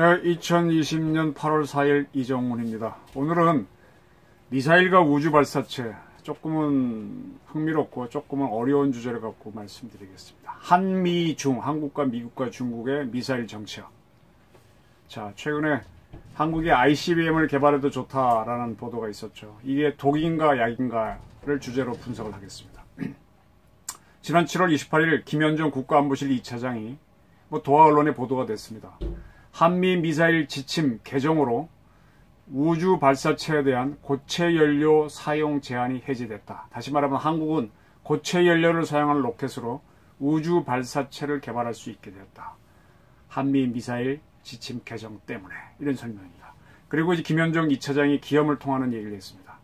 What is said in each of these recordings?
네, 2020년 8월 4일 이정훈입니다. 오늘은 미사일과 우주 발사체, 조금은 흥미롭고 조금은 어려운 주제를 갖고 말씀드리겠습니다. 한미중, 한국과 미국과 중국의 미사일 정책. 자, 최근에 한국이 ICBM을 개발해도 좋다라는 보도가 있었죠. 이게 독인가 약인가를 주제로 분석을 하겠습니다. 지난 7월 28일 김현정 국가안보실 2차장이 도하 언론에 보도가 됐습니다. 한미 미사일 지침 개정으로 우주 발사체에 대한 고체 연료 사용 제한이 해제됐다. 다시 말하면 한국은 고체 연료를 사용하는 로켓으로 우주 발사체를 개발할 수 있게 되었다. 한미 미사일 지침 개정 때문에. 이런 설명입니다. 그리고 이제 김현정 2차장이 기염을 통하는 얘기를 했습니다.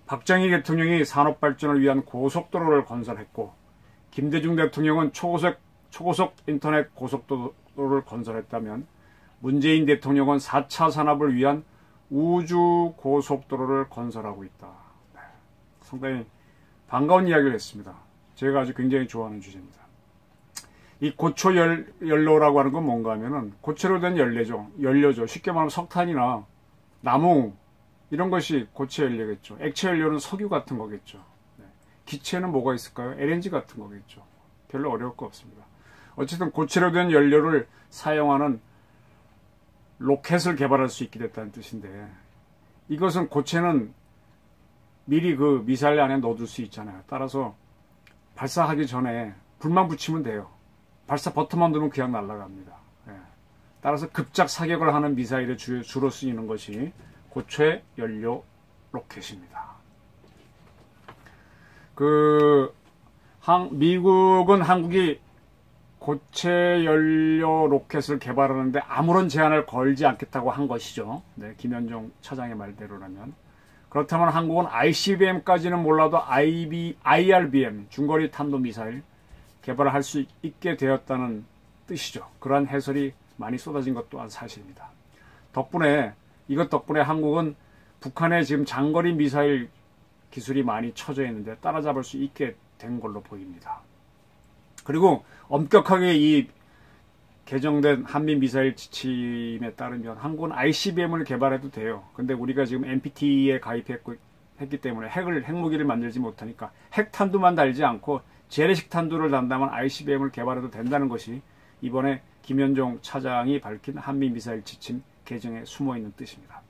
박정희 대통령이 산업 발전을 위한 고속도로를 건설했고 김대중 대통령은 초고속 인터넷 고속도로를 건설했다면 문재인 대통령은 4차 산업을 위한 우주 고속도로를 건설하고 있다. 네, 상당히 반가운 이야기를 했습니다. 제가 아주 굉장히 좋아하는 주제입니다. 이 고초연료라고 하는 건 뭔가 하면은 고체로 된 연료죠. 쉽게 말하면 석탄이나 나무 이런 것이 고체 연료겠죠. 액체 연료는 석유 같은 거겠죠. 네. 기체는 뭐가 있을까요? LNG 같은 거겠죠. 별로 어려울 거 없습니다. 어쨌든 고체로 된 연료를 사용하는 로켓을 개발할 수 있게 됐다는 뜻인데, 이것은 고체는 미리 그 미사일 안에 넣어둘 수 있잖아요. 따라서 발사하기 전에 불만 붙이면 돼요. 발사 버튼만 누르면 그냥 날아갑니다. 예. 따라서 급작 사격을 하는 미사일에 주로 쓰이는 것이 고체 연료 로켓입니다. 미국은 한국이 고체 연료 로켓을 개발하는데 아무런 제한을 걸지 않겠다고 한 것이죠. 네, 김현정 차장의 말대로라면. 그렇다면 한국은 ICBM까지는 몰라도 IRBM, 중거리 탄도미사일 개발을 할 수 있게 되었다는 뜻이죠. 그러한 해설이 많이 쏟아진 것 또한 사실입니다. 이것 덕분에 한국은 북한의 지금 장거리 미사일 기술이 많이 처져 있는데 따라잡을 수 있게 된 걸로 보입니다. 그리고 엄격하게 이 개정된 한미 미사일 지침에 따르면 한국은 ICBM을 개발해도 돼요. 근데 우리가 지금 NPT에 가입했기 때문에 핵무기를 만들지 못하니까 핵탄두만 달지 않고 재래식 탄두를 단다면 ICBM을 개발해도 된다는 것이 이번에 김현정 차장이 밝힌 한미 미사일 지침 개정에 숨어있는 뜻입니다.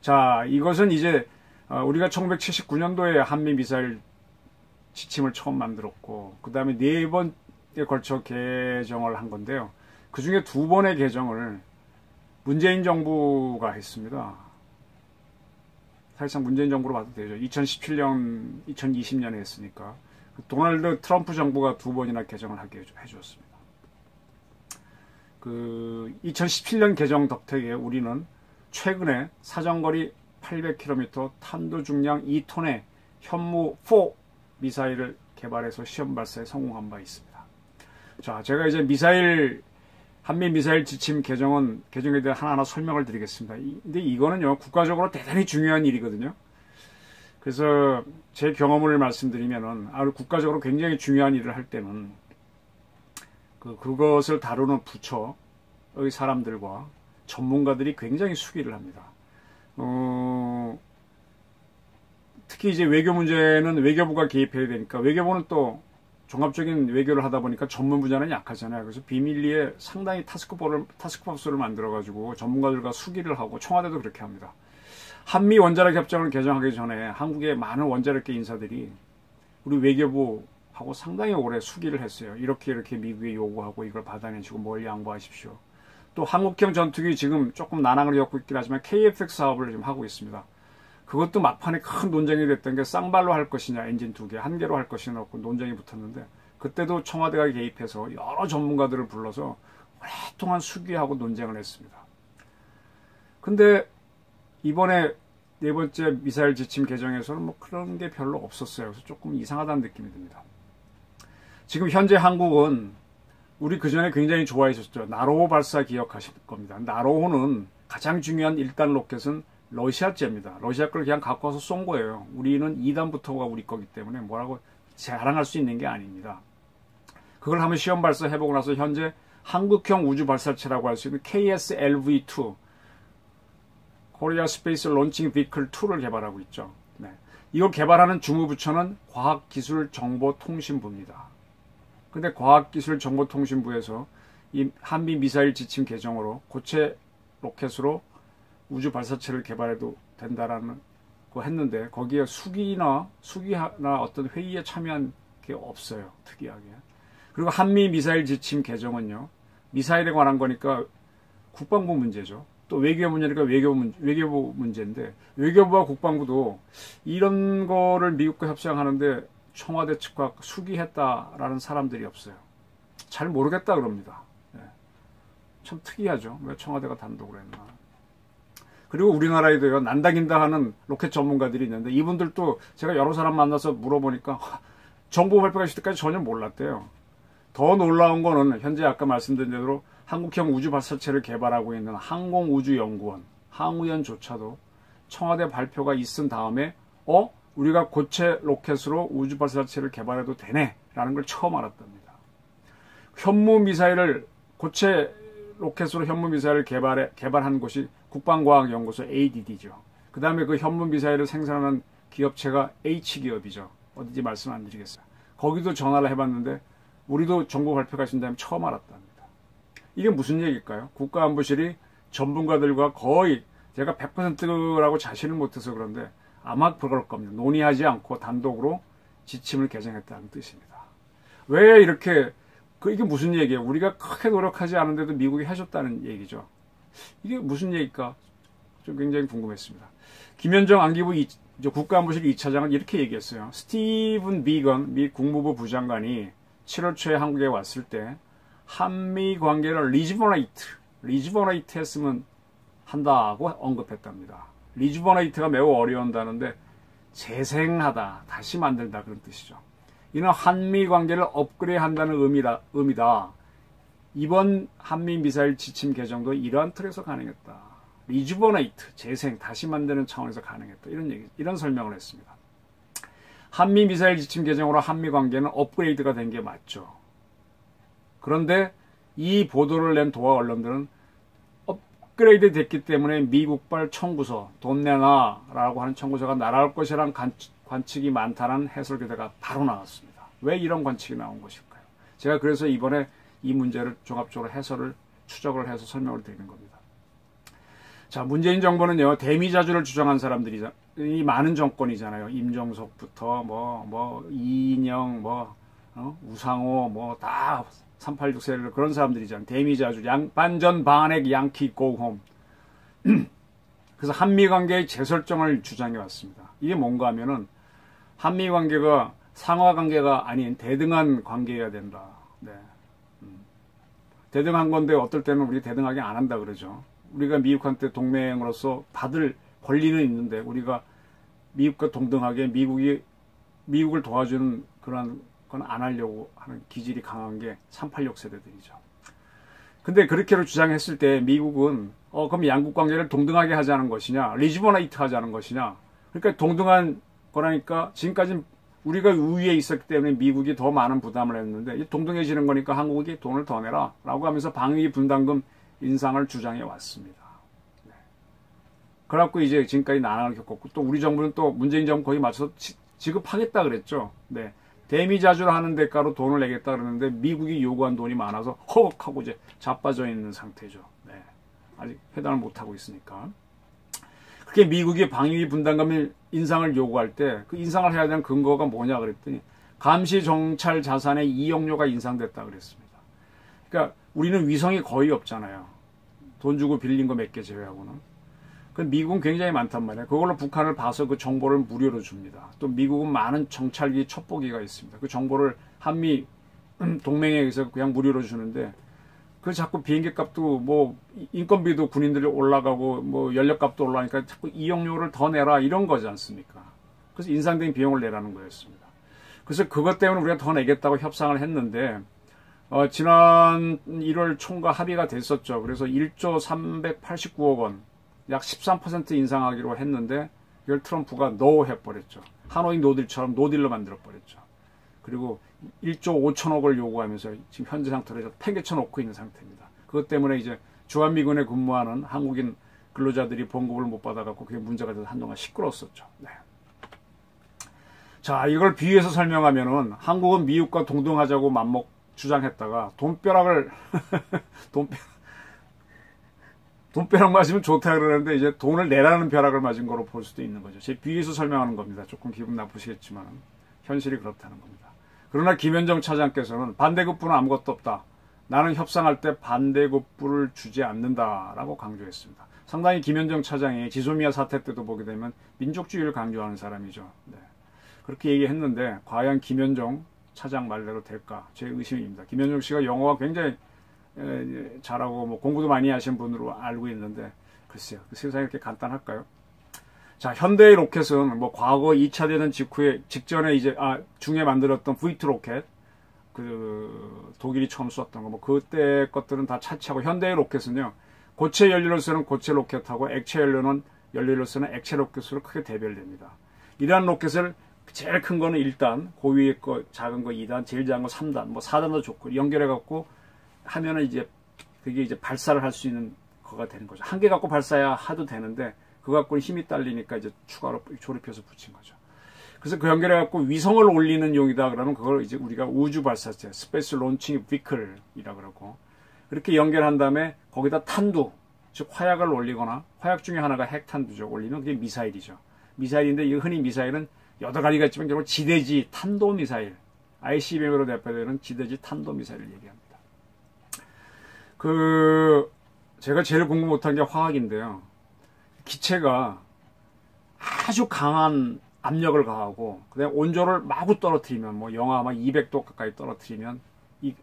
자, 이것은 이제 우리가 1979년도에 한미 미사일 지침을 처음 만들었고 그 다음에 4번에 걸쳐 개정을 한 건데요. 그 중에 2번의 개정을 문재인 정부가 했습니다. 사실상 문재인 정부로 봐도 되죠. 2017년, 2020년에 했으니까. 도널드 트럼프 정부가 2번이나 개정을 하게 해주었습니다. 2017년 개정 덕택에 우리는 최근에 사정거리 800km 탄도 중량 2톤의 현무4 미사일을 개발해서 시험 발사에 성공한 바 있습니다. 자, 제가 이제 한미 미사일 지침 개정에 대해 하나하나 설명을 드리겠습니다. 근데 이거는요, 국가적으로 대단히 중요한 일이거든요. 그래서 제 경험을 말씀드리면은, 국가적으로 굉장히 중요한 일을 할 때는, 그것을 다루는 부처의 사람들과 전문가들이 굉장히 수기를 합니다. 특히 이제 외교 문제는 외교부가 개입해야 되니까 외교부는 또 종합적인 외교를 하다 보니까 전문 분야는 약하잖아요. 그래서 비밀리에 상당히 타스크포스를 만들어가지고 전문가들과 수기를 하고 청와대도 그렇게 합니다. 한미 원자력 협정을 개정하기 전에 한국의 많은 원자력계 인사들이 우리 외교부하고 상당히 오래 수기를 했어요. 이렇게 미국에 요구하고 이걸 받아내시고 뭘 양보하십시오. 또 한국형 전투기 지금 조금 난항을 겪고 있긴 하지만 KF-X 사업을 지금 하고 있습니다. 그것도 막판에 큰 논쟁이 됐던 게 쌍발로 할 것이냐, 엔진 2개, 1개로 할 것이냐 논쟁이 붙었는데 그때도 청와대가 개입해서 여러 전문가들을 불러서 오랫동안 수기하고 논쟁을 했습니다. 근데 이번에 4번째 미사일 지침 개정에서는 그런 게 별로 없었어요. 그래서 조금 이상하다는 느낌이 듭니다. 지금 현재 한국은 우리 그전에 굉장히 좋아했었죠. 나로호 발사 기억하실 겁니다. 나로호는 가장 중요한 1단 로켓은 러시아제입니다. 러시아 걸 그냥 갖고 와서 쏜 거예요. 우리는 2단부터가 우리 거기 때문에 뭐라고 자랑할 수 있는 게 아닙니다. 그걸 한번 시험 발사해보고 나서 현재 한국형 우주 발사체라고 할 수 있는 KSLV-2 코리아 스페이스 론칭 비클 2를 개발하고 있죠. 네. 이걸 개발하는 주무부처는 과학기술정보통신부입니다. 근데 과학기술정보통신부에서 이 한미 미사일 지침 개정으로 고체 로켓으로 우주 발사체를 개발해도 된다라는 거 했는데 거기에 수기나 어떤 회의에 참여한 게 없어요. 특이하게. 그리고 한미 미사일 지침 개정은요. 미사일에 관한 거니까 국방부 문제죠. 또 외교 문제니까 외교부 문제인데 외교부와 국방부도 이런 거를 미국과 협상하는데 청와대 측과 수기했다라는 사람들이 없어요. 잘 모르겠다 그럽니다. 네. 참 특이하죠. 왜 청와대가 단독으로 했나. 그리고 우리나라에도요. 난다긴다 하는 로켓 전문가들이 있는데 이분들도 제가 여러 사람 만나서 물어보니까 정보 발표가 있을 때까지 전혀 몰랐대요. 더 놀라운 거는 현재 아까 말씀드린 대로 한국형 우주 발사체를 개발하고 있는 항공우주연구원, 항우연조차도 청와대 발표가 있은 다음에 우리가 고체 로켓으로 우주 발사체를 개발해도 되네 라는 걸 처음 알았답니다. 현무미사일을 고체 로켓으로 현무미사일을 개발한 곳이 국방과학연구소 ADD죠. 그 다음에 그 현무미사일을 생산하는 기업체가 H기업이죠. 어딘지 말씀 안 드리겠어요. 거기도 전화를 해봤는데 우리도 정보 발표가 있은 다음에 처음 알았답니다. 이게 무슨 얘기일까요? 국가안보실이 전문가들과 거의 제가 100%라고 자신을 못해서 그런데 아마 그럴 겁니다. 논의하지 않고 단독으로 지침을 개정했다는 뜻입니다. 왜 이렇게 이게 무슨 얘기예요? 우리가 크게 노력하지 않은데도 미국이 해줬다는 얘기죠. 이게 무슨 얘기일까? 좀 굉장히 궁금했습니다. 김현정 안기부 국가안보실 2차장은 이렇게 얘기했어요. 스티븐 비건 미 국무부 부장관이 7월 초에 한국에 왔을 때 한미 관계를 리즈버네이트 했으면 한다고 언급했답니다. 리즈버네이트가 매우 어려운다는데 재생하다, 다시 만들다 그런 뜻이죠. 이는 한미 관계를 업그레이드한다는 의미다. 이번 한미 미사일 지침 개정도 이러한 틀에서 가능했다. 리즈버네이트, 재생, 다시 만드는 차원에서 가능했다. 이런 설명을 했습니다. 한미 미사일 지침 개정으로 한미 관계는 업그레이드가 된 게 맞죠. 그런데 이 보도를 낸 도하 언론들은 업그레이드 됐기 때문에 미국발 청구서, 돈 내놔 라고 하는 청구서가 날아올 것이라는 관측이 많다는 해설 교대가 바로 나왔습니다. 왜 이런 관측이 나온 것일까요? 제가 그래서 이번에 이 문제를 종합적으로 추적을 해서 설명을 드리는 겁니다. 자, 문재인 정부는요, 대미자주를 주장한 사람들이 많은 정권이잖아요. 임종석부터 이인영, 우상호, 다 386 세력 그런 사람들이잖아요. 대미자주, 반전 반핵 양키 고홈. 그래서 한미관계의 재설정을 주장해 왔습니다. 이게 뭔가 하면은 한미관계가 상하관계가 아닌 대등한 관계여야 된다. 네. 대등한 건데 어떨 때는 우리 대등하게 안 한다 그러죠. 우리가 미국한테 동맹으로서 받을 권리는 있는데 우리가 미국과 동등하게 미국을 도와주는 그런 건 안 하려고 하는 기질이 강한 게 386 세대들이죠. 근데 그렇게 주장했을 때 미국은 그럼 양국 관계를 동등하게 하자는 것이냐, 리즈버네이트 하자는 것이냐. 그러니까 동등한 거라니까 지금까지 우리가 우위에 있었기 때문에 미국이 더 많은 부담을 했는데 동등해지는 거니까 한국이 돈을 더 내라 라고 하면서 방위 분담금 인상을 주장해 왔습니다. 네. 그래갖고 이제 지금까지 난항을 겪었고 또 우리 정부는 또 문재인 정부 거기 맞춰서 지급하겠다 그랬죠. 네. 대미자주를 하는 대가로 돈을 내겠다 그러는데 미국이 요구한 돈이 많아서 허걱하고 이제 자빠져 있는 상태죠. 네. 아직 회담을 못하고 있으니까. 그렇게 미국이 방위 분담금 인상을 요구할 때 그 인상을 해야 되는 근거가 뭐냐 그랬더니 감시 정찰 자산의 이용료가 인상됐다 그랬습니다. 그러니까 우리는 위성이 거의 없잖아요. 돈 주고 빌린 거 몇 개 제외하고는. 그 미국은 굉장히 많단 말이에요. 그걸로 북한을 봐서 그 정보를 무료로 줍니다. 또 미국은 많은 정찰기 첩보기가 있습니다. 그 정보를 한미 동맹에 의해서 그냥 무료로 주는데 그 자꾸 비행기 값도 인건비도 군인들이 올라가고 연료값도 올라가니까 자꾸 이용료를 더 내라 이런 거지 않습니까? 그래서 인상된 비용을 내라는 거였습니다. 그래서 그것 때문에 우리가 더 내겠다고 협상을 했는데 지난 1월 총과 합의가 됐었죠. 그래서 1조 389억 원 약 13% 인상하기로 했는데 이걸 트럼프가 노 해버렸죠. 하노이 노딜처럼 노딜로 만들어버렸죠. 그리고 1조 5천억을 요구하면서 지금 현재 상태로 팽개쳐 놓고 있는 상태입니다. 그것 때문에 이제 주한미군에 근무하는 한국인 근로자들이 봉급을 못 받아갖고 그게 문제가 돼서 한동안 시끄러웠었죠. 네. 자, 이걸 비유해서 설명하면은 한국은 미국과 동등하자고 주장했다가 돈벼락을 돈벼락 맞으면 좋다 그러는데 이제 돈을 내라는 벼락을 맞은 거로 볼 수도 있는 거죠. 제 비유해서 설명하는 겁니다. 조금 기분 나쁘시겠지만 현실이 그렇다는 겁니다. 그러나 김현정 차장께서는 반대급부는 아무것도 없다. 나는 협상할 때 반대급부를 주지 않는다라고 강조했습니다. 상당히 김현정 차장이 지소미아 사태 때도 보게 되면 민족주의를 강조하는 사람이죠. 네. 그렇게 얘기했는데 과연 김현정 차장 말대로 될까? 제 의심입니다. 김현정 씨가 영어가 굉장히 잘하고 뭐 공부도 많이 하신 분으로 알고 있는데 글쎄요. 그 세상이 이렇게 간단할까요? 자, 현대의 로켓은 뭐 과거 2차 대전 직전에 이제 중에 만들었던 V2 로켓 그 독일이 처음 쐈던 거 뭐 그때 것들은 다 차치하고 현대의 로켓은요. 고체 연료를 쓰는 고체 로켓하고 액체 연료를 쓰는 액체 로켓으로 크게 대별됩니다. 이러한 로켓을 제일 큰 거는 1단, 그 위에 거 작은 거 2단, 제일 작은 거 3단, 뭐 4단도 좋고 연결해 갖고 하면은 이제 그게 이제 발사를 할 수 있는 거가 되는 거죠. 한 개 갖고 발사해야 하도 되는데 그거 갖고는 힘이 딸리니까 이제 추가로 조립해서 붙인 거죠. 그래서 그 연결해 갖고 위성을 올리는 용이다 그러면 그걸 이제 우리가 우주 발사체, 스페이스 론칭 비클이라 그러고 그렇게 연결한 다음에 거기다 탄두, 즉 화약을 올리거나 화약 중에 하나가 핵탄두죠. 올리면 그게 미사일이죠. 미사일인데 이 흔히 미사일은 여러 가지가 있지만 결국 지대지 탄도미사일, ICBM으로 대표되는 지대지 탄도미사일을 얘기합니다. 제가 제일 공부 못한 게 화학인데요. 기체가 아주 강한 압력을 가하고 그다음에 온도를 마구 떨어뜨리면 뭐 영하 200도 가까이 떨어뜨리면 이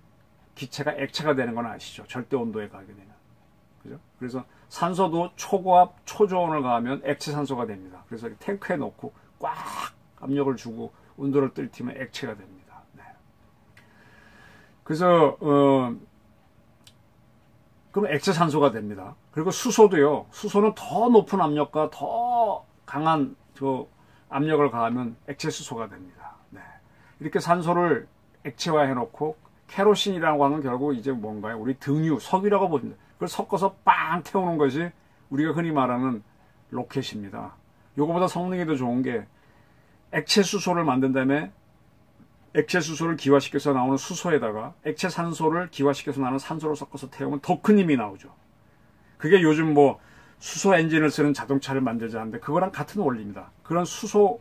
기체가 액체가 되는 건 아시죠? 절대 온도에 가게 되면. 그죠? 그래서 산소도 초고압, 초저온을 가하면 액체 산소가 됩니다. 그래서 탱크에 넣고 꽉 압력을 주고 온도를 떨어뜨리면 액체가 됩니다. 네. 그래서 그럼 액체 산소가 됩니다. 그리고 수소도요. 수소는 더 높은 압력과 더 강한 압력을 가하면 액체 수소가 됩니다. 네. 이렇게 산소를 액체화해 놓고 케로신이라고 하는 결국 이제 뭔가요? 우리 등유, 석유라고 보십니다. 그걸 섞어서 빵 태우는 것이 우리가 흔히 말하는 로켓입니다. 요거보다 성능이 더 좋은 게 액체 수소를 만든 다음에 액체 수소를 기화시켜서 나오는 수소에다가 액체 산소를 기화시켜서 나오는 산소를 섞어서 태우면 더 큰 힘이 나오죠. 그게 요즘 뭐 수소 엔진을 쓰는 자동차를 만들자 하는데 그거랑 같은 원리입니다. 그런 수소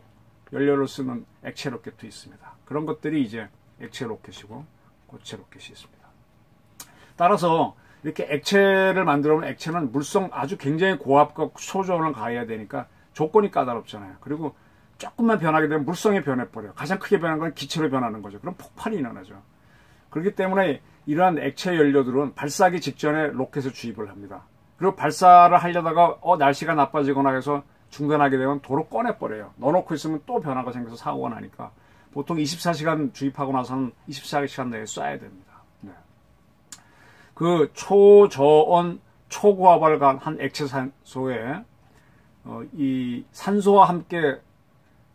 연료를 쓰는 액체 로켓도 있습니다. 그런 것들이 이제 액체 로켓이고 고체 로켓이 있습니다. 따라서 이렇게 액체를 만들어보면 액체는 물성 아주 굉장히 고압과 초저온을 가해야 되니까 조건이 까다롭잖아요. 그리고 조금만 변하게 되면 물성이 변해버려요. 가장 크게 변한 건 기체로 변하는 거죠. 그럼 폭발이 일어나죠. 그렇기 때문에 이러한 액체 연료들은 발사하기 직전에 로켓을 주입을 합니다. 그리고 발사를 하려다가 날씨가 나빠지거나 해서 중단하게 되면 도로 꺼내버려요. 넣어놓고 있으면 또 변화가 생겨서 사고가 나니까 보통 24시간 주입하고 나서는 24시간 내에 쏴야 됩니다. 네. 그 초저온, 초고압을 한 액체 산소에 이 산소와 함께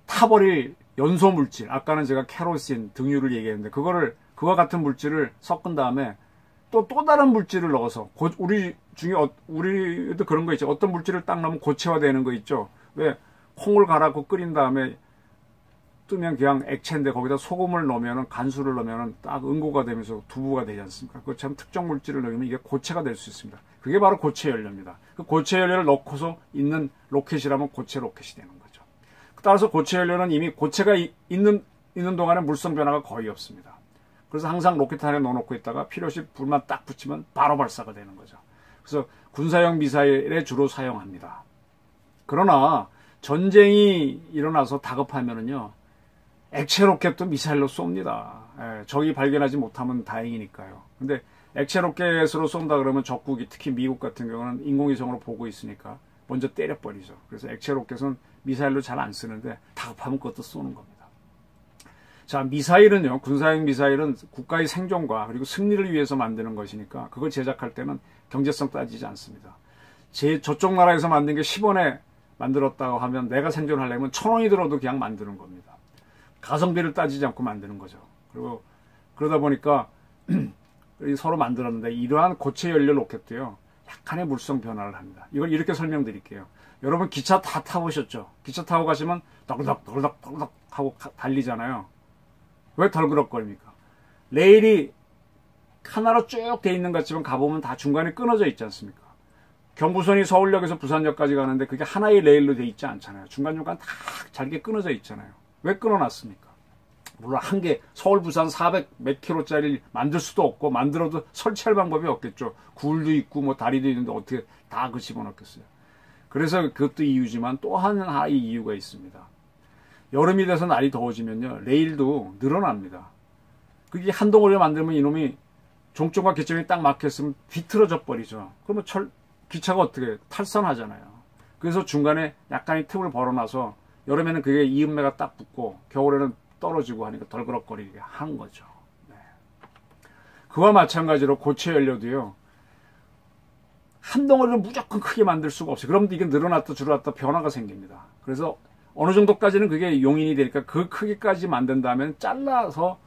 타버릴 연소 물질, 아까는 제가 케로신, 등유를 얘기했는데 그와 같은 물질을 섞은 다음에 또 다른 물질을 넣어서 우리 중에 우리도 그런 거 있죠. 어떤 물질을 딱 넣으면 고체화되는 거 있죠. 왜 콩을 갈아고 끓인 다음에 뜨면 그냥 액체인데 거기다 소금을 넣으면 간수를 넣으면 딱 응고가 되면서 두부가 되지 않습니까? 그것처럼 특정 물질을 넣으면 이게 고체가 될 수 있습니다. 그게 바로 고체 연료입니다. 그 고체 연료를 넣고서 있는 로켓이라면 고체 로켓이 되는 거죠. 따라서 고체 연료는 이미 고체가 있는 동안에 물성 변화가 거의 없습니다. 그래서 항상 로켓 안에 넣어놓고 있다가 필요시 불만 딱 붙이면 바로 발사가 되는 거죠. 그래서 군사용 미사일에 주로 사용합니다. 그러나 전쟁이 일어나서 다급하면은요, 액체 로켓도 미사일로 쏩니다. 적이 발견하지 못하면 다행이니까요. 근데 액체 로켓으로 쏜다 그러면 적국이 특히 미국 같은 경우는 인공위성으로 보고 있으니까 먼저 때려버리죠. 그래서 액체 로켓은 미사일로 잘 안 쓰는데 다급하면 그것도 쏘는 겁니다. 자, 미사일은요, 군사용 미사일은 국가의 생존과 그리고 승리를 위해서 만드는 것이니까 그걸 제작할 때는 경제성 따지지 않습니다. 저쪽 나라에서 만든 게 10원에 만들었다고 하면 내가 생존하려면 1000원이 들어도 그냥 만드는 겁니다. 가성비를 따지지 않고 만드는 거죠. 그리고 그러다 보니까 서로 만들었는데 이러한 고체 연료 로켓도요. 약간의 물성 변화를 합니다. 이걸 이렇게 설명드릴게요. 여러분 기차 다 타보셨죠? 기차 타고 가시면 덜덕덜덕 하고 달리잖아요. 왜 덜그럭거립니까? 레일이 하나로 쭉 돼 있는 것 같지만 가보면 다 중간에 끊어져 있지 않습니까? 경부선이 서울역에서 부산역까지 가는데 그게 하나의 레일로 돼 있지 않잖아요. 중간중간 다 잘게 끊어져 있잖아요. 왜 끊어놨습니까? 물론 한 개 서울 부산 400 몇 킬로짜리 만들 수도 없고 만들어도 설치할 방법이 없겠죠. 굴도 있고 뭐 다리도 있는데 어떻게 다 그 집어넣겠어요. 그래서 그것도 이유지만 또 하나의 이유가 있습니다. 여름이 돼서 날이 더워지면요. 레일도 늘어납니다. 그게 한 덩어리를 만들면 이놈이 종점과 개점이 딱 막혔으면 비틀어져 버리죠. 그러면 기차가 어떻게 탈선하잖아요. 그래서 중간에 약간의 틈을 벌어놔서 여름에는 그게 이음매가 딱 붙고 겨울에는 떨어지고 하니까 덜그럭거리게 한 거죠. 네. 그와 마찬가지로 고체 연료도요. 한 덩어리를 무조건 크게 만들 수가 없어요. 그럼 이게 늘어났다 줄어났다 변화가 생깁니다. 그래서 어느 정도까지는 그게 용인이 되니까 그 크기까지 만든다면 잘라서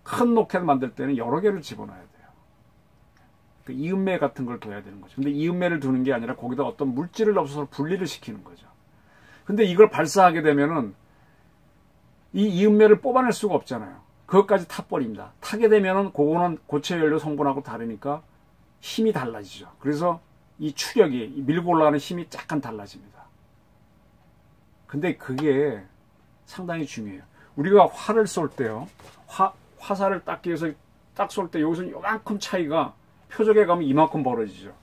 큰 로켓 만들 때는 여러 개를 집어넣어야 돼요. 그 이음매 같은 걸 둬야 되는 거죠. 근데 이음매를 두는 게 아니라 거기다 어떤 물질을 넣어서 분리를 시키는 거죠. 근데 이걸 발사하게 되면은 이 이음매를 뽑아낼 수가 없잖아요. 그것까지 타버립니다. 타게 되면은 그거는 고체 연료 성분하고 다르니까 힘이 달라지죠. 그래서 이 추력이 밀고 올라가는 힘이 약간 달라집니다. 근데 그게 상당히 중요해요. 우리가 활을 쏠 때요. 화살을 딱 끼워서 딱 쏠 때 여기서 요만큼 차이가 표적에 가면 이만큼 벌어지죠.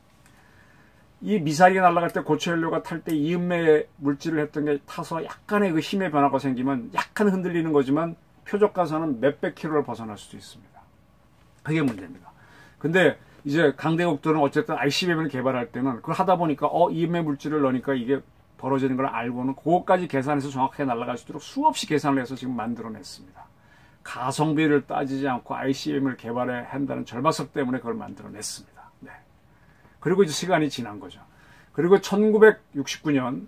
이 미사일이 날아갈 때 고체 연료가 탈 때 이음매 물질을 했던 게 타서 약간의 그 힘의 변화가 생기면 약간 흔들리는 거지만 표적 가서는 몇백 킬로를 벗어날 수도 있습니다. 그게 문제입니다. 근데 이제 강대국들은 어쨌든 ICBM을 개발할 때는 그걸 하다 보니까 이음매 물질을 넣으니까 이게 벌어지는 걸 알고는 그것까지 계산해서 정확하게 날아갈 수 있도록 수없이 계산을 해서 지금 만들어냈습니다. 가성비를 따지지 않고 ICBM을 개발해야 한다는 절박성 때문에 그걸 만들어냈습니다. 네. 그리고 이제 시간이 지난 거죠. 그리고 1969년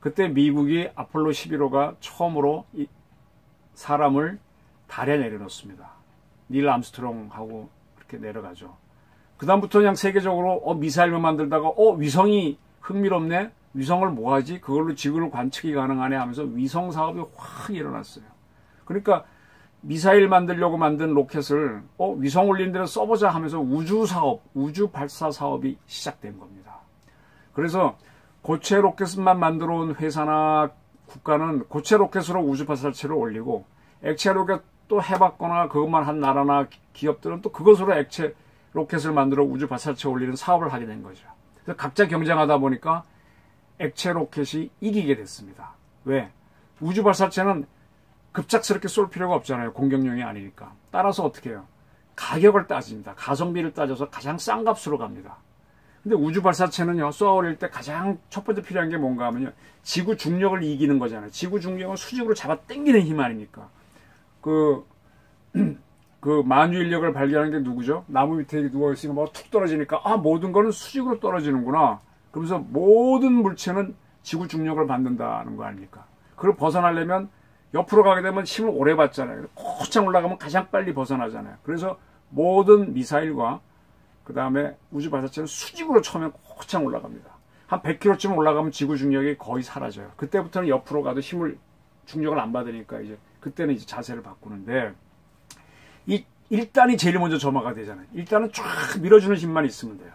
그때 미국이 아폴로 11호가 처음으로 사람을 달에 내려놓습니다. 닐 암스트롱하고 그렇게 내려가죠. 그 다음부터 그냥 세계적으로 미사일만 만들다가 위성이 흥미롭네? 위성을 뭐하지? 그걸로 지구를 관측이 가능하네 하면서 위성 사업이 확 일어났어요. 그러니까 미사일 만들려고 만든 로켓을 위성 올리는 데는 써보자 하면서 우주 사업, 우주 발사 사업이 시작된 겁니다. 그래서 고체 로켓만 만들어 온 회사나 국가는 고체 로켓으로 우주 발사체를 올리고 액체 로켓 또 해봤거나 그것만 한 나라나 기업들은 또 그것으로 액체 로켓을 만들어 우주 발사체 올리는 사업을 하게 된 거죠. 그래서 각자 경쟁하다 보니까 액체 로켓이 이기게 됐습니다. 왜? 우주 발사체는 급작스럽게 쏠 필요가 없잖아요. 공격용이 아니니까. 따라서 어떻게 해요? 가격을 따집니다. 가성비를 따져서 가장 싼 값으로 갑니다. 근데 우주 발사체는요, 쏘아 올릴 때 가장 첫 번째 필요한 게 뭔가 하면요, 지구 중력을 이기는 거잖아요. 지구 중력은 수직으로 잡아 당기는 힘 아닙니까? 그 만유인력을 발견한 게 누구죠? 나무 밑에 누워있으면 뭐 툭 떨어지니까, 모든 거는 수직으로 떨어지는구나. 그러면서 모든 물체는 지구 중력을 받는다는 거 아닙니까? 그걸 벗어나려면 옆으로 가게 되면 힘을 오래 받잖아요. 고창 올라가면 가장 빨리 벗어나잖아요. 그래서 모든 미사일과 그 다음에 우주 발사체는 수직으로 처음에 고창 올라갑니다. 한 100km쯤 올라가면 지구 중력이 거의 사라져요. 그때부터는 옆으로 가도 중력을 안 받으니까 그때는 이제 자세를 바꾸는데, 이 1단이 제일 먼저 점화가 되잖아요. 1단은 쫙 밀어주는 힘만 있으면 돼요.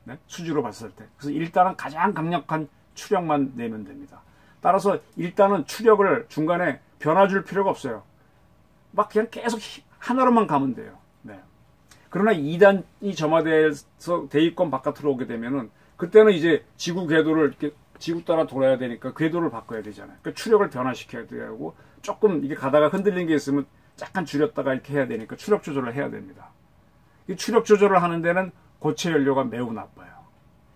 네? 수직으로 봤을 때. 그래서 1단은 가장 강력한 추력만 내면 됩니다. 따라서 1단은 추력을 중간에 변화 줄 필요가 없어요. 막 그냥 계속 하나로만 가면 돼요. 네. 그러나 2단이 점화돼서 대기권 바깥으로 오게 되면은 그때는 이제 지구 궤도를 이렇게 지구 따라 돌아야 되니까 궤도를 바꿔야 되잖아요. 그러니까 추력을 변화시켜야 되고 조금 이게 가다가 흔들린 게 있으면 약간 줄였다가 이렇게 해야 되니까 추력 조절을 해야 됩니다. 이 추력 조절을 하는 데는 고체 연료가 매우 나빠요.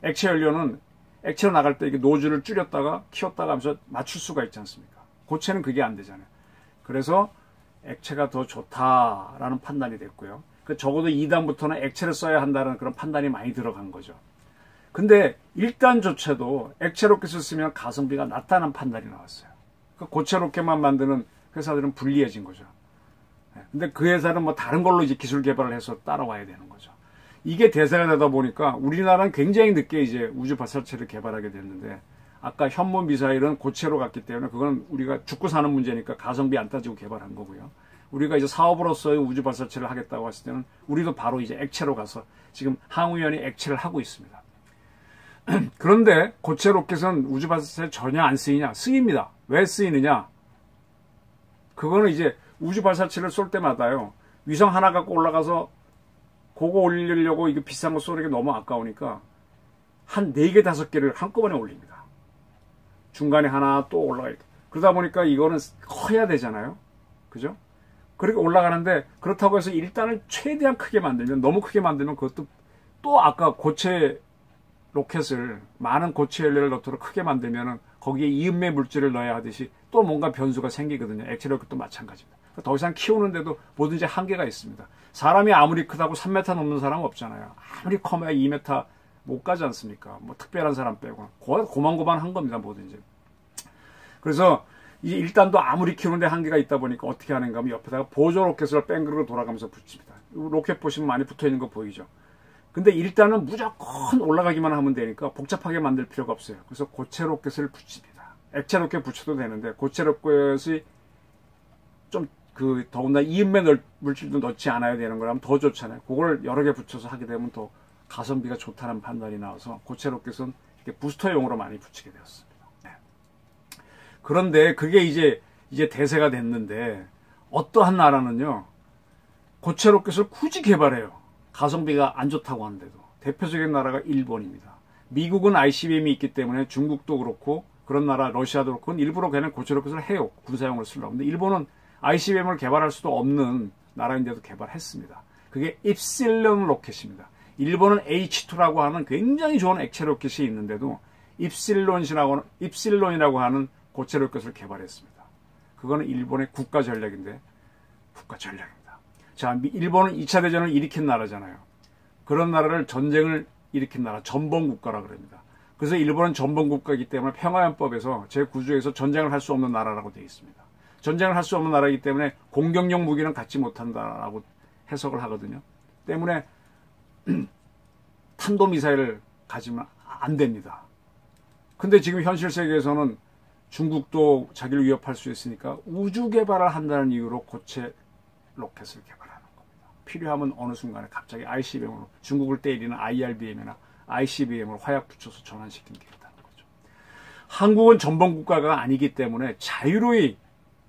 액체 연료는 액체로 나갈 때 이게 노즐을 줄였다가 키웠다가 하면서 맞출 수가 있지 않습니까? 고체는 그게 안 되잖아요. 그래서 액체가 더 좋다라는 판단이 됐고요. 적어도 2단부터는 액체를 써야 한다는 그런 판단이 많이 들어간 거죠. 근데 1단조차도 액체 로켓을 쓰면 가성비가 낮다는 판단이 나왔어요. 고체 로켓만 만드는 회사들은 불리해진 거죠. 근데 그 회사는 뭐 다른 걸로 이제 기술 개발을 해서 따라와야 되는 거죠. 이게 대세가 되다 보니까 우리나라는 굉장히 늦게 이제 우주 발사체를 개발하게 됐는데, 아까 현무 미사일은 고체로 갔기 때문에 그건 우리가 죽고 사는 문제니까 가성비 안 따지고 개발한 거고요. 우리가 이제 사업으로서의 우주 발사체를 하겠다고 했을 때는 우리도 바로 이제 액체로 가서 지금 항우연이 액체를 하고 있습니다. 그런데 고체 로켓은 우주 발사체에 전혀 안 쓰이냐? 쓰입니다. 왜 쓰이느냐? 그거는 이제 우주 발사체를 쏠 때마다요, 위성 하나 갖고 올라가서 그거 올리려고 이게 비싼 거 쏘는 게 너무 아까우니까 한 4개, 5개를 한꺼번에 올립니다. 중간에 하나 또 올라가 있고. 그러다 보니까 이거는 커야 되잖아요. 그죠? 그렇게 올라가는데, 그렇다고 해서 일단은 최대한 크게 만들면, 너무 크게 만들면 그것도 또 아까 고체 로켓을 많은 고체 연료를 넣도록 크게 만들면은 거기에 이음매 물질을 넣어야 하듯이 또 뭔가 변수가 생기거든요. 액체 로켓도 마찬가지입니다. 더 이상 키우는데도 뭐든지 한계가 있습니다. 사람이 아무리 크다고 3m 넘는 사람 없잖아요. 아무리 커야 2m 못 가지 않습니까? 뭐 특별한 사람 빼고 고만고만한 겁니다. 뭐든지. 그래서 이 일단도 아무리 키우는데 한계가 있다 보니까 어떻게 하는가 하면 옆에다가 보조 로켓을 뺑그르고 돌아가면서 붙입니다. 로켓 보시면 많이 붙어 있는 거 보이죠? 근데 일단은 무조건 올라가기만 하면 되니까 복잡하게 만들 필요가 없어요. 그래서 고체 로켓을 붙입니다. 액체 로켓 붙여도 되는데, 고체 로켓이 좀 더군다나 이음매 물질도 넣지 않아야 되는 거라면 더 좋잖아요. 그걸 여러 개 붙여서 하게 되면 더 가성비가 좋다는 판단이 나와서 고체 로켓은 이렇게 부스터용으로 많이 붙이게 되었습니다. 네. 그런데 그게 이제 대세가 됐는데, 어떠한 나라는요, 고체 로켓을 굳이 개발해요. 가성비가 안 좋다고 하는데도. 대표적인 나라가 일본입니다. 미국은 ICBM이 있기 때문에 중국도 그렇고 그런 나라 러시아도 그렇고 일부러 걔는 고체 로켓을 해요. 군사용으로 쓰려고. 근데 일본은 ICBM을 개발할 수도 없는 나라인데도 개발했습니다. 그게 입실론 로켓입니다. 일본은 H2라고 하는 굉장히 좋은 액체 로켓이 있는데도 입실론이라고 하는 고체 로켓을 개발했습니다. 그거는 일본의 국가 전략인데, 국가 전략입니다. 자, 일본은 2차 대전을 일으킨 나라잖아요. 그런 나라를 전쟁을 일으킨 나라, 전범국가라 그럽니다. 그래서 일본은 전범국가이기 때문에 평화연법에서 제9조에서 전쟁을 할 수 없는 나라라고 되어 있습니다. 전쟁을 할 수 없는 나라이기 때문에 공격용 무기는 갖지 못한다라고 해석을 하거든요. 때문에 탄도미사일을 가지면 안 됩니다. 근데 지금 현실 세계에서는 중국도 자기를 위협할 수 있으니까 우주 개발을 한다는 이유로 고체 로켓을 개발하는 겁니다. 필요하면 어느 순간에 갑자기 ICBM으로 중국을 때리는 IRBM이나 ICBM으로 화약 붙여서 전환시키는 게 있다는 거죠. 한국은 전범국가가 아니기 때문에 자유로이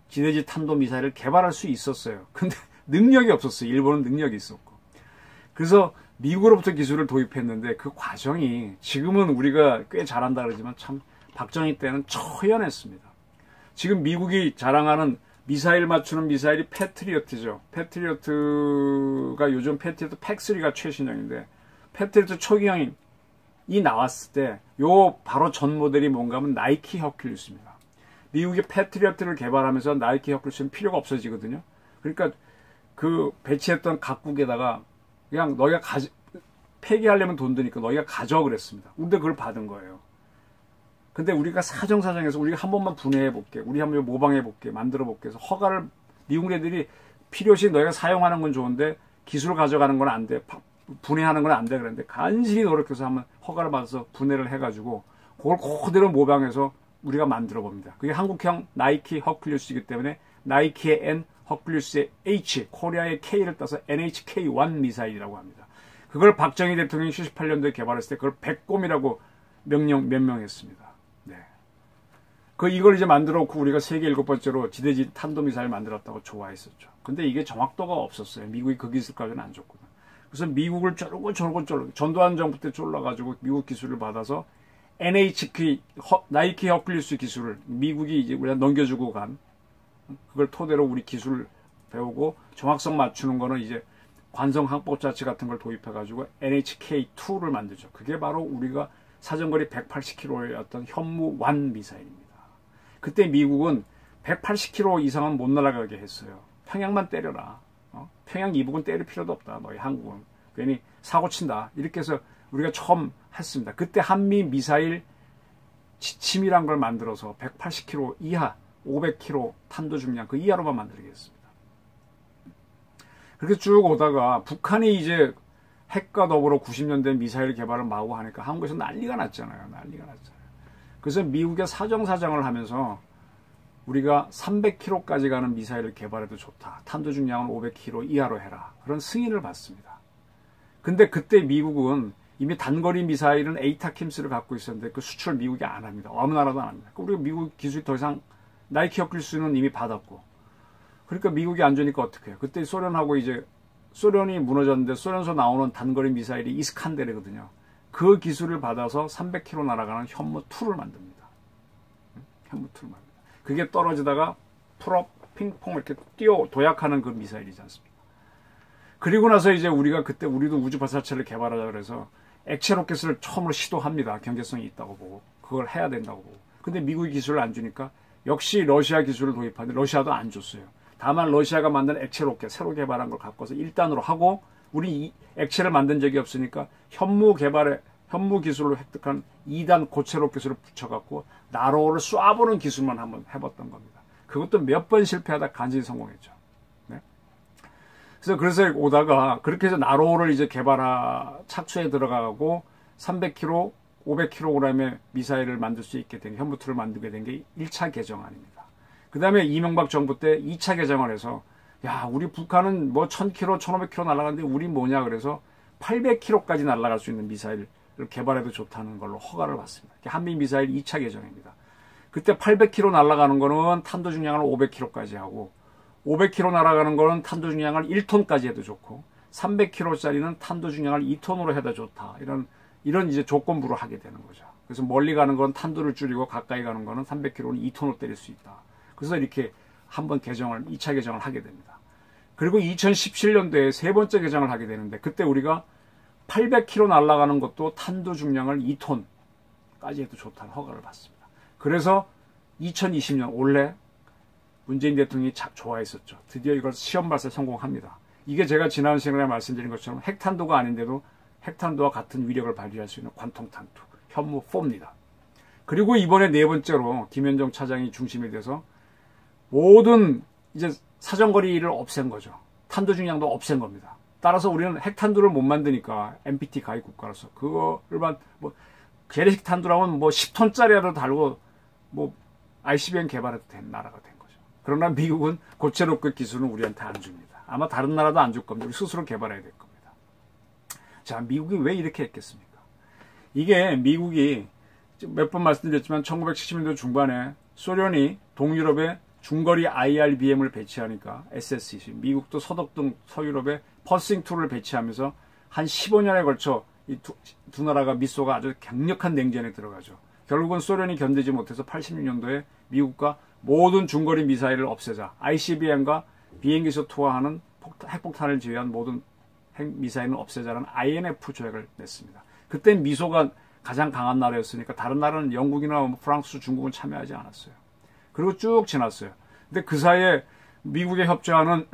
지대지 탄도미사일을 개발할 수 있었어요. 근데 능력이 없었어요. 일본은 능력이 있었고. 그래서 미국으로부터 기술을 도입했는데 그 과정이 지금은 우리가 꽤 잘한다 그러지만 참 박정희 때는 처연했습니다. 지금 미국이 자랑하는 미사일 맞추는 미사일이 패트리어트죠. 패트리어트가 요즘 패트리어트 팩3가 최신형인데, 패트리어트 초기형이 나왔을 때 요 바로 전 모델이 뭔가 하면 나이키 허큘리스입니다. 미국이 패트리어트를 개발하면서 나이키 허큘리스는 필요가 없어지거든요. 그러니까 그 배치했던 각국에다가 그냥 너희가 폐기하려면 돈 드니까 너희가 가져 그랬습니다. 근데 그걸 받은 거예요. 근데 우리가 사정사정해서 우리가 한 번만 분해해볼게, 우리 한번 모방해볼게, 만들어볼게 해서 허가를, 미국 애들이 필요시 너희가 사용하는 건 좋은데 기술을 가져가는 건 안 돼, 분해하는 건 안 돼 그랬는데 간신히 노력해서 한번 허가를 받아서 분해를 해가지고 그걸 그대로 모방해서 우리가 만들어봅니다. 그게 한국형 나이키 허큘리스이기 때문에 나이키의 N, 허큘리스의 H, 코리아의 K를 따서 NHK-1 미사일이라고 합니다. 그걸 박정희 대통령이 78년도에 개발했을 때 그걸 백곰이라고 명명했습니다. 네. 이걸 이제 만들어 놓고 우리가 세계 7번째로 지대지 탄도미사일 만들었다고 좋아했었죠. 근데 이게 정확도가 없었어요. 미국이 그 기술까지는 안 줬거든. 그래서 미국을 쫄고 전두환 정부 때 쫄라가지고 미국 기술을 받아서 NHK, 나이키 허큘리스 기술을 미국이 이제 우리가 넘겨주고 간, 그걸 토대로 우리 기술 배우고 정확성 맞추는 거는 이제 관성 항법자치 같은 걸 도입해가지고 NHK-2를 만들죠. 그게 바로 우리가 사정거리 180km의 어떤 현무1 미사일입니다. 그때 미국은 180km 이상은 못 날아가게 했어요. 평양만 때려라. 평양 이북은 때릴 필요도 없다. 너희 한국은. 괜히 사고 친다. 이렇게 해서 우리가 처음 했습니다. 그때 한미 미사일 지침이란 걸 만들어서 180km 이하, 500km 탄도 중량 그 이하로만 만들게 했습니다. 그렇게 쭉 오다가 북한이 이제 핵과 더불어 90년대 미사일 개발을 마구 하니까 한국에서 난리가 났잖아요. 난리가 났잖아요. 그래서 미국의 사정사정을 하면서 우리가 300km까지 가는 미사일을 개발해도 좋다. 탄도 중량은 500km 이하로 해라. 그런 승인을 받습니다. 근데 그때 미국은 이미 단거리 미사일은 에이타킴스를 갖고 있었는데 그 수출 미국이 안 합니다. 어느 나라도 안 합니다. 우리가 미국 기술이 더 이상 나이키 혁길수는 이미 받았고. 그러니까 미국이 안 주니까 어떻게 해요? 그때 소련하고 이제 소련이 무너졌는데 소련에서 나오는 단거리 미사일이 이스칸데르거든요. 그 기술을 받아서 300km 날아가는 현무2를 만듭니다. 현무2를 만듭니다. 그게 떨어지다가 풀업, 핑퐁 이렇게 도약하는 그 미사일이지 않습니까? 그리고 나서 이제 우리가 그때 우리도 우주 발사체를 개발하자 그래서 액체 로켓을 처음으로 시도합니다. 경제성이 있다고 보고 그걸 해야 된다고 보고. 근데 미국이 기술을 안 주니까 역시 러시아 기술을 도입하는데 러시아도 안 줬어요. 다만 러시아가 만든 액체 로켓 새로 개발한 걸 갖고서 1단으로 하고 우리 이 액체를 만든 적이 없으니까 현무 기술로 획득한 2단 고체 로켓을 붙여갖고 나로를 쏴보는 기술만 한번 해봤던 겁니다. 그것도 몇 번 실패하다 간신히 성공했죠. 네? 그래서 오다가 그렇게 해서 나로를 이제 착수에 들어가고 300kg, 500kg의 미사일을 만들 수 있게 된 현무2를 만들게 된 게 1차 개정안입니다. 그 다음에 이명박 정부 때 2차 개정을 해서 야 우리 북한은 뭐 1000km, 1500km 날아가는데 우리 뭐냐 그래서 800km까지 날아갈 수 있는 미사일을 개발해도 좋다는 걸로 허가를 받습니다. 한미 미사일 2차 개정입니다. 그때 800km 날아가는 거는 탄도 중량을 500km까지 하고 500km 날아가는 거는 탄도 중량을 1톤까지 해도 좋고 300km짜리는 탄도 중량을 2톤으로 해도 좋다. 이런 이제 조건부로 하게 되는 거죠. 그래서 멀리 가는 건 탄도를 줄이고 가까이 가는 거는 300km는 2톤으로 때릴 수 있다. 그래서 이렇게 한번 2차 개정을 하게 됩니다. 그리고 2017년도에 세 번째 개정을 하게 되는데 그때 우리가 800km 날아가는 것도 탄도 중량을 2톤까지 해도 좋다는 허가를 받습니다. 그래서 2020년 올해 문재인 대통령이 좋아했었죠. 드디어 이걸 시험 발사 성공합니다. 이게 제가 지난 시간에 말씀드린 것처럼 핵탄도가 아닌데도 핵탄도와 같은 위력을 발휘할 수 있는 관통탄두 현무4입니다. 그리고 이번에 네 번째로 김현정 차장이 중심이 돼서 모든 이제 사정거리를 없앤 거죠. 탄도 중량도 없앤 겁니다. 따라서 우리는 핵탄두를 못 만드니까 NPT 가입 국가로서 그거를 재래식 탄두라면 10톤짜리라도 달고 ICBM 개발해도 된 나라가 된 거죠. 그러나 미국은 고체 로켓 기술은 우리한테 안 줍니다. 아마 다른 나라도 안 줄 겁니다. 우리 스스로 개발해야 될 겁니다. 자, 미국이 왜 이렇게 했겠습니까? 이게 미국이 몇 번 말씀드렸지만 1970년대 중반에 소련이 동유럽에 중거리 IRBM을 배치하니까 SSC, 미국도 서독 서유럽에 퍼싱2를 배치하면서 한 15년에 걸쳐 이 두 나라가 미소가 아주 강력한 냉전에 들어가죠. 결국은 소련이 견디지 못해서 86년도에 미국과 모든 중거리 미사일을 없애자. ICBM과 비행기에서 투하하는 핵폭탄을 제외한 모든 핵미사일은 없애자는 INF 조약을 냈습니다. 그때 미소가 가장 강한 나라였으니까 다른 나라는 영국이나 프랑스, 중국은 참여하지 않았어요. 그리고 쭉 지났어요. 근데 그 사이에 미국에 협조하는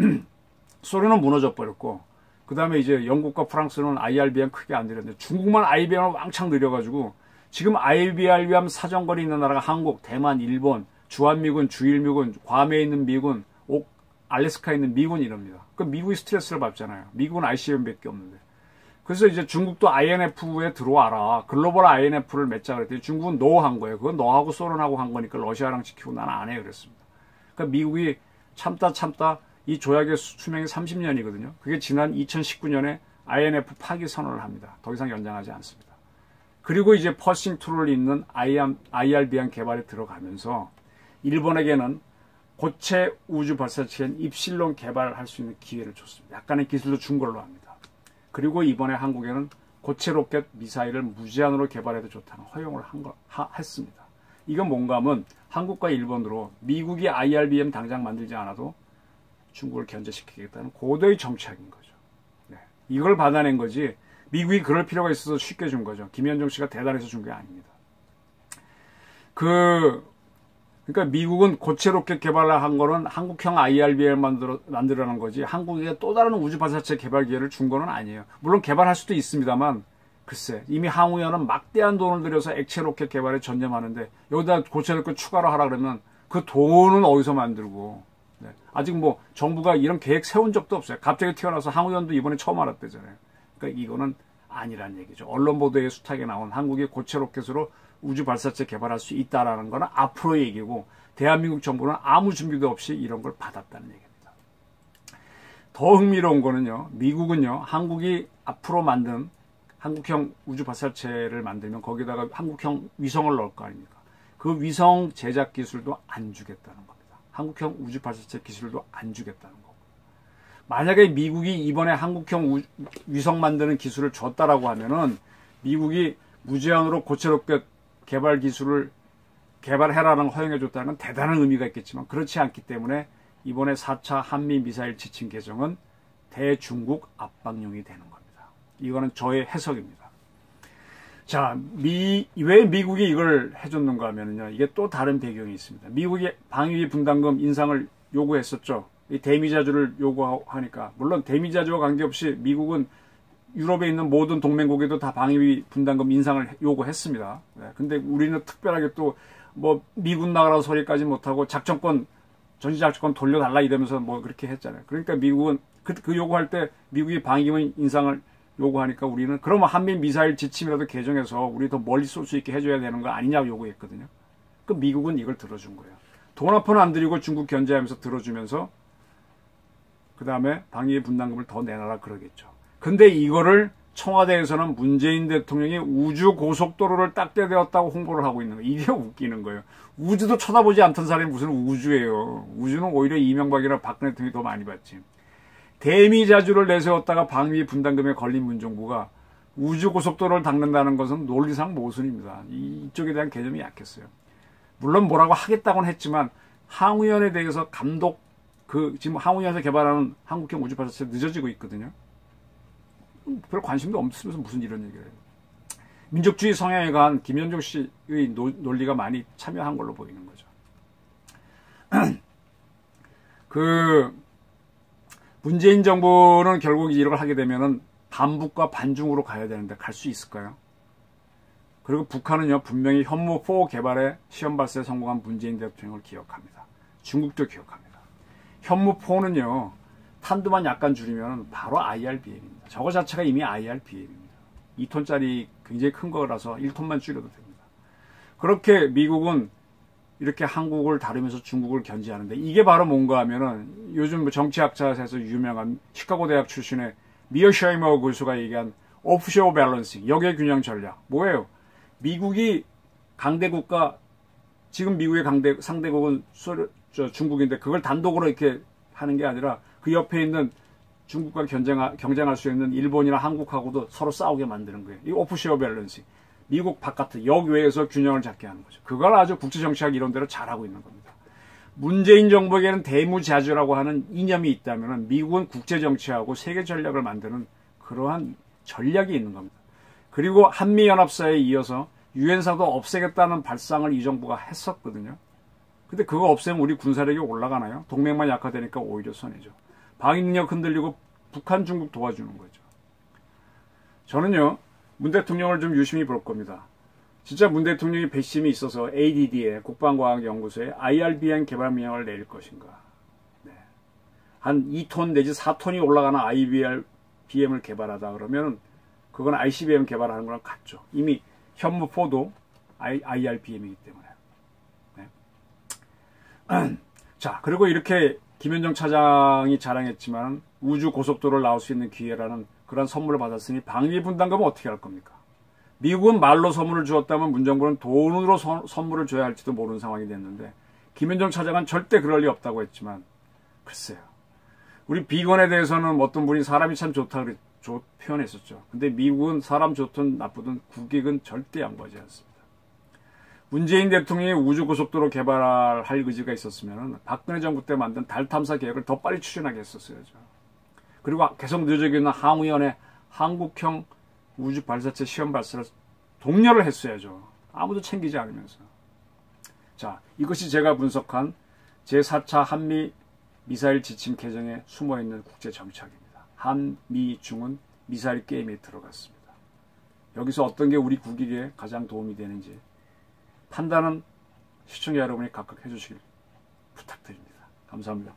소련은 무너져 버렸고 그 다음에 이제 영국과 프랑스는 IRBM 크게 안 들였는데 중국만 IBM을 왕창 늘려가지고 지금 IRBM 사정거리 있는 나라가 한국, 대만, 일본, 주한미군, 주일미군, 괌에 있는 미군, 알래스카에 있는 미군 이럽니다. 그 미국이 스트레스를 받잖아요. 미국은 ICBM밖에 없는데. 그래서 이제 중국도 INF에 들어와라. 글로벌 INF를 맺자 그랬더니 중국은 노 한 거예요. 그건 너하고 소련하고 한 거니까 러시아랑 지키고 나는 안 해 그랬습니다. 그러니까 미국이 참다 이 조약의 수명이 30년이거든요. 그게 지난 2019년에 INF 파기 선언을 합니다. 더 이상 연장하지 않습니다. 그리고 이제 퍼싱2를 잇는 IRBM 개발에 들어가면서 일본에게는 고체 우주 발사체인 입실론 개발을 할 수 있는 기회를 줬습니다. 약간의 기술도 준 걸로 합니다. 그리고 이번에 한국에는 고체 로켓 미사일을 무제한으로 개발해도 좋다는 허용을 했습니다. 이건 뭔가 하면 한국과 일본으로 미국이 IRBM 당장 만들지 않아도 중국을 견제시키겠다는 고도의 정책인 거죠. 네. 이걸 받아낸 거지 미국이 그럴 필요가 있어서 쉽게 준 거죠. 김현정 씨가 대단해서 준 게 아닙니다. 그러니까 미국은 고체 로켓 개발을 한 거는 한국형 IRBM 만들어낸 거지 한국에 또 다른 우주 발사체 개발 기회를 준 거는 아니에요. 물론 개발할 수도 있습니다만 글쎄 이미 항우연은 막대한 돈을 들여서 액체 로켓 개발에 전념하는데 여기다 고체 로켓 추가로 하라 그러면 그 돈은 어디서 만들고 네. 아직 뭐 정부가 이런 계획 세운 적도 없어요. 갑자기 튀어나와서 항우연도 이번에 처음 알았대잖아요. 그러니까 이거는 아니란 얘기죠. 언론 보도에 숱하게 나온 한국이 고체 로켓으로 우주 발사체 개발할 수 있다라는 거는 앞으로의 얘기고, 대한민국 정부는 아무 준비도 없이 이런 걸 받았다는 얘기입니다. 더 흥미로운 거는요, 미국은요, 한국이 앞으로 만든 한국형 우주 발사체를 만들면 거기다가 한국형 위성을 넣을 거 아닙니까? 그 위성 제작 기술도 안 주겠다는 겁니다. 한국형 우주 발사체 기술도 안 주겠다는 거고. 만약에 미국이 이번에 한국형 위성 만드는 기술을 줬다라고 하면은 미국이 무제한으로 고체 로켓 개발 기술을 개발해라는 허용해 줬다는 건 대단한 의미가 있겠지만, 그렇지 않기 때문에 이번에 4차 한미 미사일 지침 개정은 대중국 압박용이 되는 겁니다. 이거는 저의 해석입니다. 자, 왜 미국이 이걸 해줬는가 하면요, 이게 또 다른 배경이 있습니다. 미국이 방위비 분담금 인상을 요구했었죠. 이 데미자주를 요구하니까, 물론 데미자주와 관계없이 미국은 유럽에 있는 모든 동맹국에도 다 방위비 분담금 인상을 요구했습니다. 네, 근데 우리는 특별하게 또 뭐 미군 나가라 소리까지 못하고 작전권, 전시작전권 돌려달라 이러면서 뭐 그렇게 했잖아요. 그러니까 미국은 그 요구할 때 미국이 방위비 인상을 요구하니까 우리는 그러면 한미 미사일 지침이라도 개정해서 우리 더 멀리 쏠 수 있게 해줘야 되는 거 아니냐고 요구했거든요. 그 미국은 이걸 들어준 거예요. 돈 한 푼 안 들이고 중국 견제하면서 들어주면서 그 다음에 방위비 분담금을 더 내놔라 그러겠죠. 근데 이거를 청와대에서는 문재인 대통령이 우주 고속도로를 딱대되었다고 홍보를 하고 있는 거예요. 이게 웃기는 거예요. 우주도 쳐다보지 않던 사람이 무슨 우주예요. 우주는 오히려 이명박이나 박근혜 대통령이 더 많이 받지. 대미자주를 내세웠다가 방위비 분담금에 걸린 문정부가 우주 고속도로를 닦는다는 것은 논리상 모순입니다. 이쪽에 대한 개념이 약했어요. 물론 뭐라고 하겠다고는 했지만 항우연에 대해서 감독, 지금 항우연에서 개발하는 한국형 우주 발사체 늦어지고 있거든요. 별 관심도 없으면서 무슨 이런 얘기를 해요. 민족주의 성향에 관한 김현종 씨의 논리가 많이 참여한 걸로 보이는 거죠. 문재인 정부는 결국 이걸 하게 되면은 반북과 반중으로 가야 되는데 갈 수 있을까요? 그리고 북한은요, 분명히 현무4 개발에 시험 발사에 성공한 문재인 대통령을 기억합니다. 중국도 기억합니다. 현무4는요, 탄두만 약간 줄이면 바로 IRBM입니다. 저거 자체가 이미 IRBM입니다. 2톤짜리 굉장히 큰 거라서 1톤만 줄여도 됩니다. 그렇게 미국은 이렇게 한국을 다루면서 중국을 견제하는데, 이게 바로 뭔가 하면은 요즘 정치학자에서 유명한 시카고 대학 출신의 미어샤이머 교수가 얘기한 오프쇼어 밸런싱, 역의 균형 전략. 뭐예요? 미국이 강대국가, 지금 미국의 상대국은 중국인데 그걸 단독으로 이렇게 하는 게 아니라 그 옆에 있는 중국과 경쟁할 수 있는 일본이나 한국하고도 서로 싸우게 만드는 거예요. 이 오프쇼어 밸런싱. 미국 바깥, 역외에서 균형을 잡게 하는 거죠. 그걸 아주 국제정치학 이론대로 잘하고 있는 겁니다. 문재인 정부에게는 대무자주라고 하는 이념이 있다면 미국은 국제정치하고 세계 전략을 만드는 그러한 전략이 있는 겁니다. 그리고 한미연합사에 이어서 유엔사도 없애겠다는 발상을 이 정부가 했었거든요. 근데 그거 없애면 우리 군사력이 올라가나요? 동맹만 약화되니까 오히려 손해죠. 방위능력 흔들리고 북한, 중국 도와주는 거죠. 저는요, 문 대통령을 좀 유심히 볼 겁니다. 진짜 문 대통령이 배심이 있어서 ADD에, 국방과학연구소에 IRBM 개발 명령을 내릴 것인가. 네. 한 2톤 내지 4톤이 올라가는 IRBM을 개발하다 그러면 그건 ICBM 개발하는 거랑 같죠. 이미 현무4도 IRBM이기 때문에. 네. 자, 그리고 이렇게 김현정 차장이 자랑했지만 우주 고속도로를 나올 수 있는 기회라는 그런 선물을 받았으니 방위 분담금은 어떻게 할 겁니까? 미국은 말로 선물을 주었다면 문정부는 돈으로 선물을 줘야 할지도 모르는 상황이 됐는데, 김현정 차장은 절대 그럴 리 없다고 했지만, 글쎄요. 우리 비건에 대해서는 어떤 분이 사람이 참 좋다 표현했었죠. 근데 미국은 사람 좋든 나쁘든 국익은 절대 양보하지 않습니다. 문재인 대통령이 우주고속도로 개발할 의지가 있었으면 박근혜 정부 때 만든 달 탐사 계획을 더 빨리 추진하게 했었어야죠. 그리고 계속 늦어지고 있는 항우연의 한국형 우주 발사체 시험 발사를 독려를 했어야죠. 아무도 챙기지 않으면서. 자, 이것이 제가 분석한 제4차 한미 미사일 지침 개정에 숨어있는 국제정착입니다. 한미중은 미사일 게임에 들어갔습니다. 여기서 어떤 게 우리 국익에 가장 도움이 되는지 판단은 시청자 여러분이 각각 해주시길 부탁드립니다. 감사합니다.